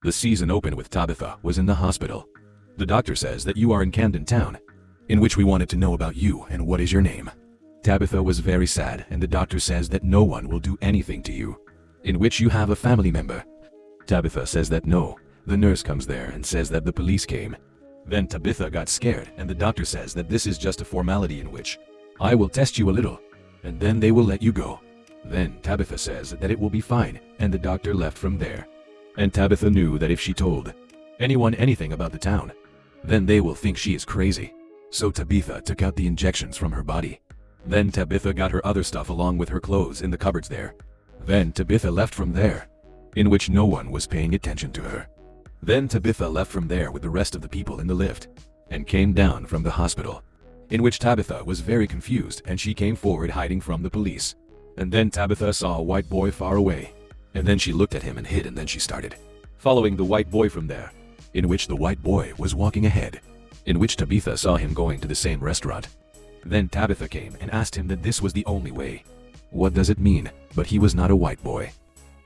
The season opened with Tabitha was in the hospital. The doctor says that you are in Camden Town, in which we wanted to know about you and what is your name. Tabitha was very sad, and the doctor says that no one will do anything to you, in which you have a family member. Tabitha says that no. The nurse comes there and says that the police came. Then Tabitha got scared, and the doctor says that this is just a formality in which I will test you a little, and then they will let you go. Then Tabitha says that it will be fine, and the doctor left from there. And Tabitha knew that if she told anyone anything about the town, then they will think she is crazy. So Tabitha took out the injections from her body. Then Tabitha got her other stuff along with her clothes in the cupboards there. Then Tabitha left from there, in which no one was paying attention to her. Then Tabitha left from there with the rest of the people in the lift, and came down from the hospital, in which Tabitha was very confused, and she came forward hiding from the police. And then Tabitha saw a white boy far away, and then she looked at him and hid, and then she started following the white boy from there, in which the white boy was walking ahead, in which Tabitha saw him going to the same restaurant. Then Tabitha came and asked him that this was the only way. What does it mean? But he was not a white boy,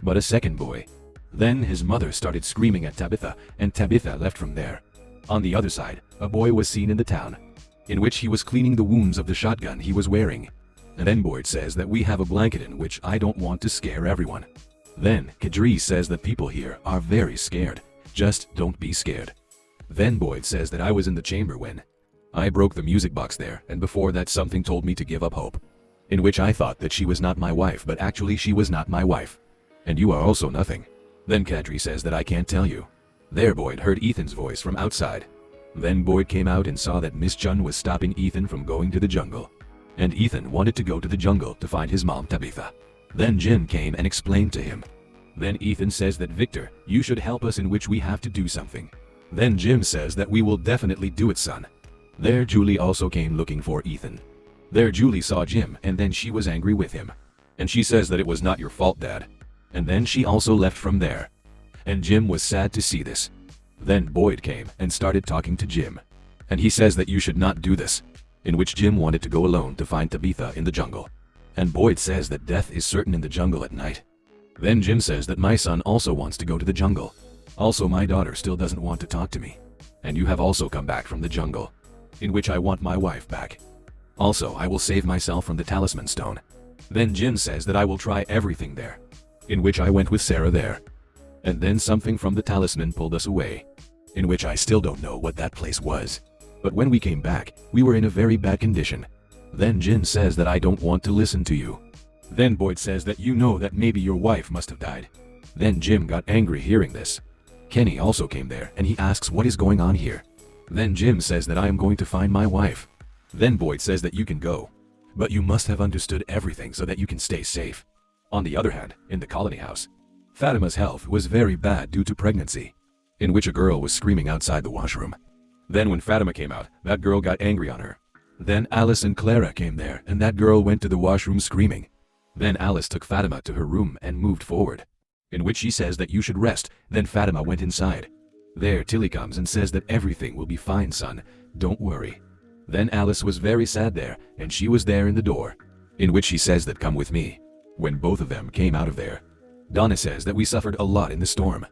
but a second boy. Then his mother started screaming at Tabitha, and Tabitha left from there. On the other side, a boy was seen in the town, in which he was cleaning the wounds of the shotgun he was wearing. And then Boyd says that we have a blanket in which I don't want to scare everyone. Then Kadri says that people here are very scared. Just don't be scared. Then Boyd says that I was in the chamber when I broke the music box there, and before that something told me to give up hope, in which I thought that she was not my wife, but actually she was not my wife. And you are also nothing. Then Kadri says that I can't tell you. There Boyd heard Ethan's voice from outside. Then Boyd came out and saw that Miss Chun was stopping Ethan from going to the jungle. And Ethan wanted to go to the jungle to find his mom Tabitha. Then Jim came and explained to him. Then Ethan says that Victor, you should help us, in which we have to do something. Then Jim says that we will definitely do it, son. There Julie also came looking for Ethan. There Julie saw Jim, and then she was angry with him. And she says that it was not your fault, Dad. And then she also left from there. And Jim was sad to see this. Then Boyd came and started talking to Jim. And he says that you should not do this, in which Jim wanted to go alone to find Tabitha in the jungle. And Boyd says that death is certain in the jungle at night. Then Jim says that my son also wants to go to the jungle. Also my daughter still doesn't want to talk to me. And you have also come back from the jungle, in which I want my wife back. Also I will save myself from the talisman stone. Then Jim says that I will try everything there, in which I went with Sarah there. And then something from the talisman pulled us away, in which I still don't know what that place was. But when we came back, we were in a very bad condition. Then Jin says that I don't want to listen to you. Then Boyd says that you know that maybe your wife must have died. Then Jim got angry hearing this. Kenny also came there, and he asks what is going on here. Then Jim says that I am going to find my wife. Then Boyd says that you can go, but you must have understood everything so that you can stay safe. On the other hand, in the colony house, Fatima's health was very bad due to pregnancy, in which a girl was screaming outside the washroom. Then when Fatima came out, that girl got angry on her. Then Alice and Clara came there, and that girl went to the washroom screaming. Then Alice took Fatima to her room and moved forward, in which she says that you should rest. Then Fatima went inside. There Tilly comes and says that everything will be fine, son, don't worry. Then Alice was very sad there, and she was there in the door, in which she says that come with me. When both of them came out of there, Donna says that we suffered a lot in the storm.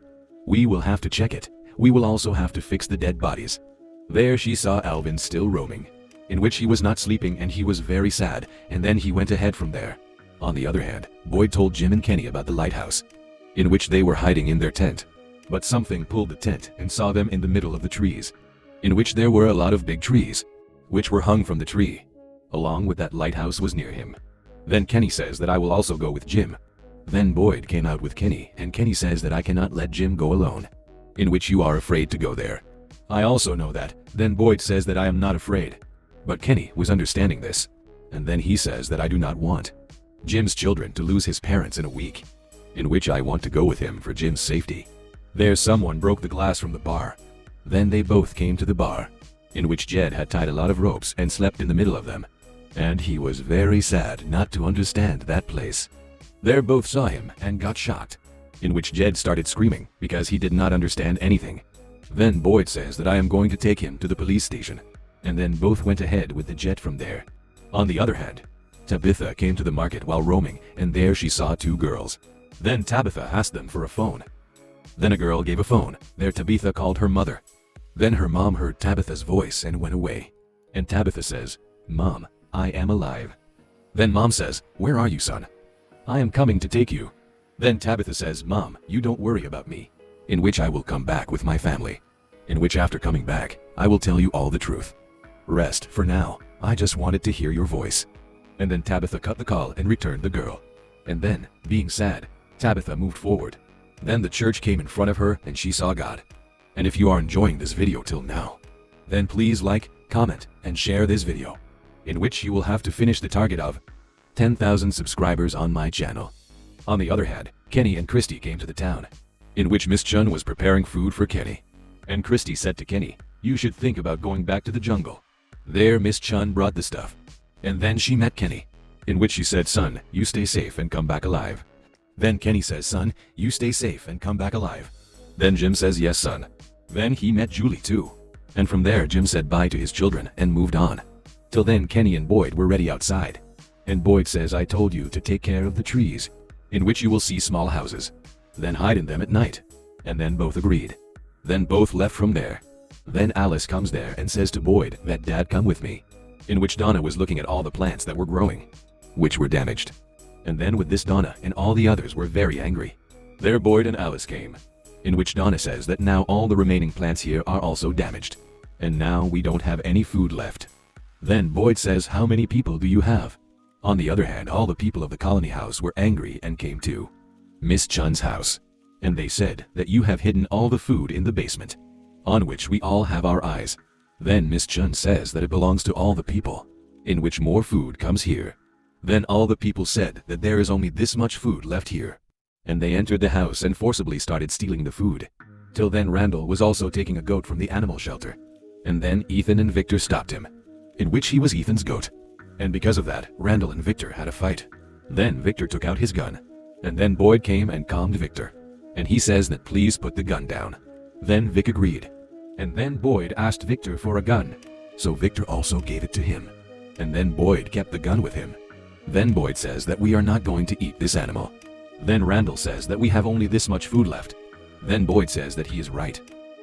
We will have to check it. We will also have to fix the dead bodies. There she saw Alvin still roaming, in which he was not sleeping, and he was very sad, and then he went ahead from there. On the other hand, Boyd told Jim and Kenny about the lighthouse, in which they were hiding in their tent. But something pulled the tent and saw them in the middle of the trees, in which there were a lot of big trees, which were hung from the tree. Along with that lighthouse was near him. Then Kenny says that I will also go with Jim. Then Boyd came out with Kenny, and Kenny says that I cannot let Jim go alone, in which you are afraid to go there. I also know that. Then Boyd says that I am not afraid. But Kenny was understanding this. And then he says that I do not want Jim's children to lose his parents in a week, in which I want to go with him for Jim's safety. There someone broke the glass from the bar. Then they both came to the bar, in which Jed had tied a lot of ropes and slept in the middle of them. And he was very sad not to understand that place. There both saw him and got shocked, in which Jed started screaming because he did not understand anything. Then Boyd says that I am going to take him to the police station, and then both went ahead with the jet from there. On the other hand, Tabitha came to the market while roaming, and there she saw two girls. Then Tabitha asked them for a phone. Then a girl gave a phone. There Tabitha called her mother. Then her mom heard Tabitha's voice and went away. And Tabitha says, "Mom, I am alive." Then mom says, "Where are you, son?" "I am coming to take you." Then Tabitha says, "Mom, you don't worry about me. In which I will come back with my family. In which after coming back, I will tell you all the truth. Rest for now. I just wanted to hear your voice." And then Tabitha cut the call and returned the girl. And then, being sad, Tabitha moved forward. Then the church came in front of her and she saw God. And if you are enjoying this video till now, then please like, comment, and share this video, in which you will have to finish the target of 10,000 subscribers on my channel. On the other hand, Kenny and Christy came to the town, in which Miss Chun was preparing food for Kenny. And Christy said to Kenny, "You should think about going back to the jungle." There Miss Chun brought the stuff. And then she met Kenny, in which she said, "Son, you stay safe and come back alive." Then Kenny says, "Son, you stay safe and come back alive." Then Jim says, "Yes, son." Then he met Julie too. And from there Jim said bye to his children and moved on. Till then Kenny and Boyd were ready outside. And Boyd says, "I told you to take care of the trees, in which you will see small houses. Then hide in them at night." And then both agreed. Then both left from there. Then Alice comes there and says to Boyd that Dad come with me. In which Donna was looking at all the plants that were growing, which were damaged. And then with this Donna and all the others were very angry. There Boyd and Alice came. In which Donna says that now all the remaining plants here are also damaged. And now we don't have any food left. Then Boyd says, "How many people do you have?" On the other hand, all the people of the colony house were angry and came to Miss Chun's house. And they said that you have hidden all the food in the basement, on which we all have our eyes. Then Miss Chun says that it belongs to all the people, in which more food comes here. Then all the people said that there is only this much food left here. And they entered the house and forcibly started stealing the food. Till then Randall was also taking a goat from the animal shelter. And then Ethan and Victor stopped him, in which he was Ethan's goat. And because of that, Randall and Victor had a fight. Then Victor took out his gun. And then Boyd came and calmed Victor. And he says that please put the gun down. Then Vic agreed. And then Boyd asked Victor for a gun. So Victor also gave it to him. And then Boyd kept the gun with him. Then Boyd says that we are not going to eat this animal. Then Randall says that we have only this much food left. Then Boyd says that he is right,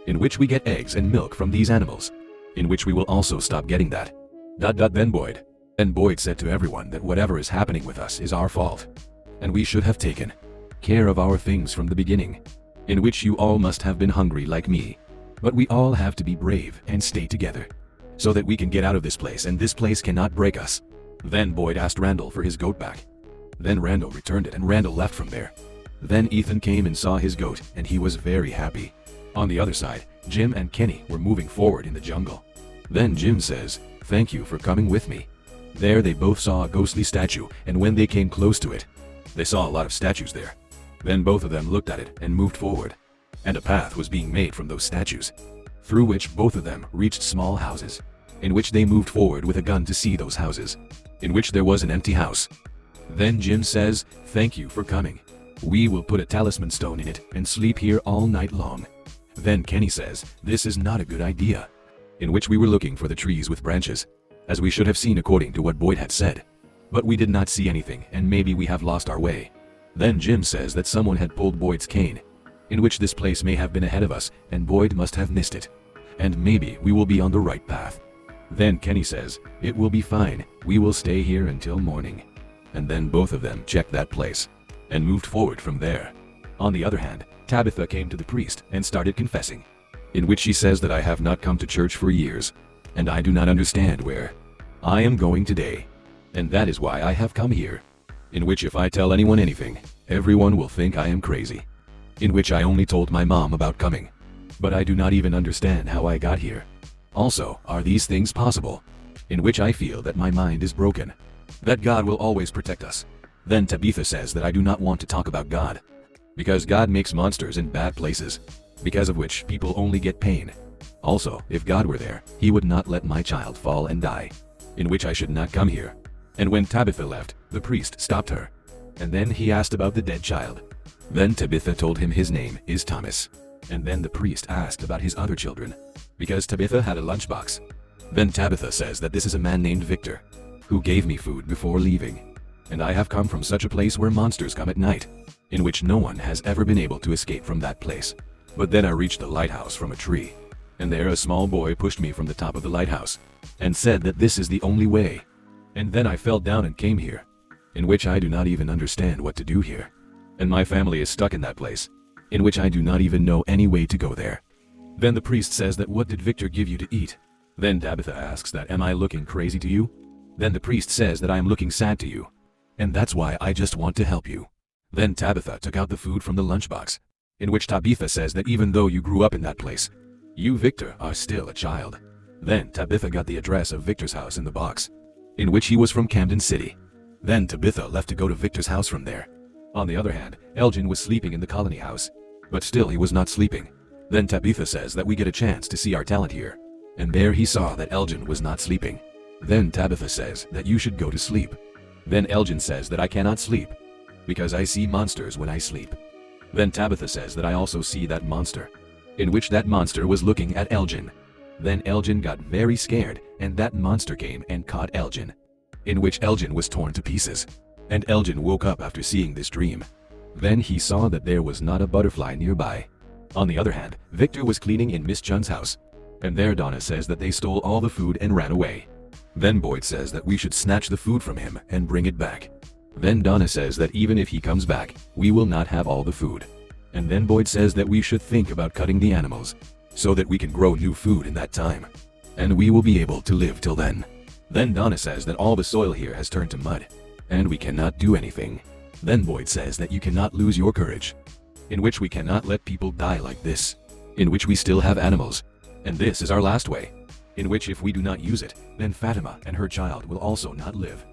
in which we get eggs and milk from these animals, in which we will also stop getting that. Then Boyd said to everyone that whatever is happening with us is our fault, and we should have taken care of our things from the beginning, in which you all must have been hungry like me. But we all have to be brave and stay together, so that we can get out of this place and this place cannot break us. Then Boyd asked Randall for his goat back. Then Randall returned it and Randall left from there. Then Ethan came and saw his goat and he was very happy. On the other side, Jim and Kenny were moving forward in the jungle. Then Jim says, "Thank you for coming with me." There they both saw a ghostly statue, and when they came close to it, they saw a lot of statues there. Then both of them looked at it and moved forward. And a path was being made from those statues, through which both of them reached small houses, in which they moved forward with a gun to see those houses, in which there was an empty house. Then Jim says, "Thank you for coming. We will put a talisman stone in it and sleep here all night long." Then Kenny says, "This is not a good idea," in which we were looking for the trees with branches, as we should have seen according to what Boyd had said. But we did not see anything and maybe we have lost our way. Then Jim says that someone had pulled Boyd's cane, in which this place may have been ahead of us and Boyd must have missed it. And maybe we will be on the right path. Then Kenny says, "It will be fine. We will stay here until morning." And then both of them checked that place and moved forward from there. On the other hand, Tabitha came to the priest and started confessing, in which she says that I have not come to church for years, and I do not understand where I am going today, and that is why I have come here, in which if I tell anyone anything, everyone will think I am crazy, in which I only told my mom about coming, but I do not even understand how I got here. Also, are these things possible? In which I feel that my mind is broken, that God will always protect us. Then Tabitha says that I do not want to talk about God, because God makes monsters in bad places, because of which people only get pain. Also, if God were there, he would not let my child fall and die, in which I should not come here. And when Tabitha left, the priest stopped her, and then he asked about the dead child. Then Tabitha told him his name is Thomas, and then the priest asked about his other children, because Tabitha had a lunchbox. Then Tabitha says that this is a man named Victor, who gave me food before leaving, and I have come from such a place where monsters come at night, in which no one has ever been able to escape from that place. But then I reached the lighthouse from a tree, and there a small boy pushed me from the top of the lighthouse, and said that this is the only way. And then I fell down and came here, in which I do not even understand what to do here. And my family is stuck in that place, in which I do not even know any way to go there. Then the priest says that what did Victor give you to eat? Then Tabitha asks that am I looking crazy to you? Then the priest says that I am looking sad to you, and that's why I just want to help you. Then Tabitha took out the food from the lunchbox, in which Tabitha says that even though you grew up in that place, you, Victor, are still a child. Then Tabitha got the address of Victor's house in the box, in which he was from Camden City. Then Tabitha left to go to Victor's house from there. On the other hand, Elgin was sleeping in the colony house, but still he was not sleeping. Then Tabitha says that we get a chance to see our talent here, and there he saw that Elgin was not sleeping. Then Tabitha says that you should go to sleep. Then Elgin says that I cannot sleep, because I see monsters when I sleep. Then Tabitha says that I also see that monster, in which that monster was looking at Elgin. Then Elgin got very scared, and that monster came and caught Elgin, in which Elgin was torn to pieces. And Elgin woke up after seeing this dream. Then he saw that there was not a butterfly nearby. On the other hand, Victor was cleaning in Miss Chun's house, and there Donna says that they stole all the food and ran away. Then Boyd says that we should snatch the food from him and bring it back. Then Donna says that even if he comes back, we will not have all the food. And then Boyd says that we should think about cutting the animals, so that we can grow new food in that time, and we will be able to live till then. Then Donna says that all the soil here has turned to mud, and we cannot do anything. Then Boyd says that you cannot lose your courage, in which we cannot let people die like this, in which we still have animals, and this is our last way, in which if we do not use it, then Fatima and her child will also not live.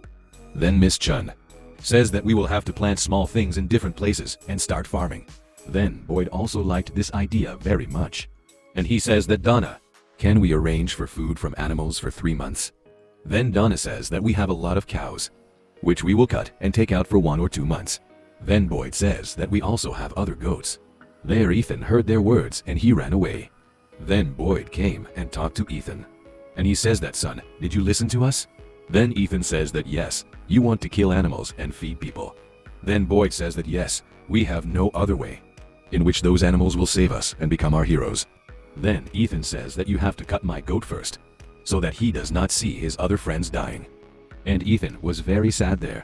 Then Miss Chun says that we will have to plant small things in different places and start farming. Then Boyd also liked this idea very much, and he says that Donna, can we arrange for food from animals for 3 months? Then Donna says that we have a lot of cows, which we will cut and take out for 1 or 2 months. Then Boyd says that we also have other goats. There Ethan heard their words and he ran away. Then Boyd came and talked to Ethan, and he says that, son, did you listen to us? Then Ethan says that yes, you want to kill animals and feed people. Then Boyd says that yes, we have no other way, in which those animals will save us and become our heroes. Then Ethan says that you have to cut my goat first, so that he does not see his other friends dying. And Ethan was very sad there.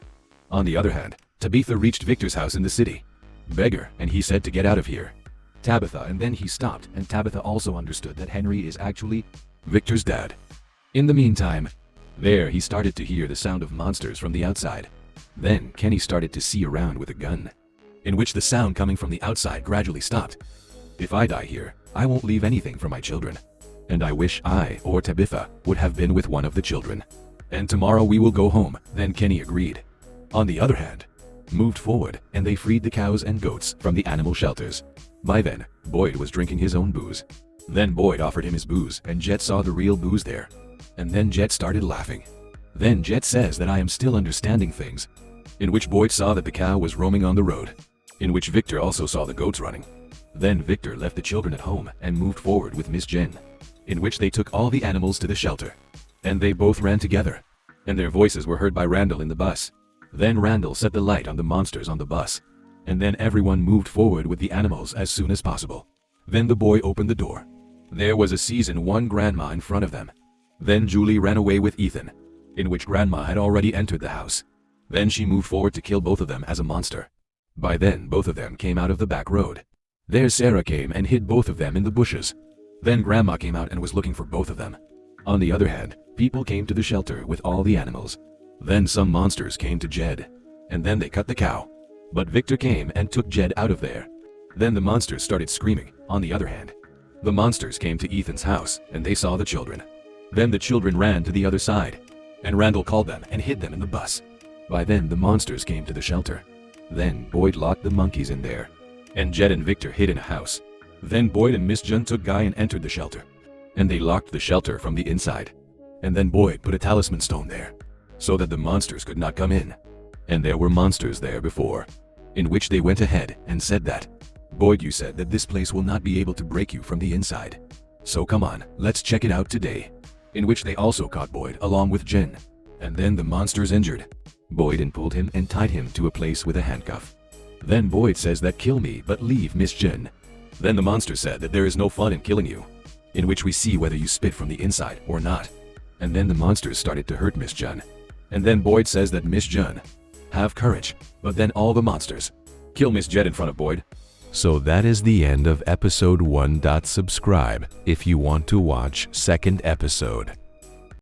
On the other hand, Tabitha reached Victor's house in the city, beggar, and he said to get out of here. Tabitha, and then he stopped, and Tabitha also understood that Henry is actually Victor's dad. In the meantime, there he started to hear the sound of monsters from the outside. Then Kenny started to see around with a gun, in which the sound coming from the outside gradually stopped. If I die here, I won't leave anything for my children, and I wish I or Tabitha would have been with one of the children. And tomorrow we will go home. Then Kenny agreed. On the other hand, moved forward, and they freed the cows and goats from the animal shelters. By then, Boyd was drinking his own booze. Then Boyd offered him his booze, and Jet saw the real booze there. And then Jet started laughing. Then Jet says that I am still understanding things, in which Boyd saw that the cow was roaming on the road, in which Victor also saw the goats running. Then Victor left the children at home and moved forward with Miss Jen, in which they took all the animals to the shelter, and they both ran together, and their voices were heard by Randall in the bus. Then Randall set the light on the monsters on the bus, and then everyone moved forward with the animals as soon as possible. Then the boy opened the door. There was a season 1 grandma in front of them. Then Julie ran away with Ethan, in which grandma had already entered the house. Then she moved forward to kill both of them as a monster. By then both of them came out of the back road. There Sarah came and hid both of them in the bushes. Then grandma came out and was looking for both of them. On the other hand, people came to the shelter with all the animals. Then some monsters came to Jed, and then they cut the cow. But Victor came and took Jed out of there. Then the monsters started screaming. On the other hand, the monsters came to Ethan's house, and they saw the children. Then the children ran to the other side, and Randall called them and hid them in the bus. By then the monsters came to the shelter. Then Boyd locked the monkeys in there, and Jed and Victor hid in a house. Then Boyd and Miss Jun took Guy and entered the shelter, and they locked the shelter from the inside. And then Boyd put a talisman stone there, so that the monsters could not come in. And there were monsters there before, in which they went ahead and said that, Boyd, you said that this place will not be able to break you from the inside. So come on, let's check it out today. In which they also caught Boyd along with Jen. And then the monsters injured Boyd and pulled him and tied him to a place with a handcuff. Then Boyd says that kill me but leave Miss Jin. Then the monster said that there is no fun in killing you, in which we see whether you spit from the inside or not. And then the monsters started to hurt Miss Jun. And then Boyd says that Miss Jun, have courage, but then all the monsters kill Miss Jet in front of Boyd. So that is the end of episode 1. Subscribe if you want to watch second episode.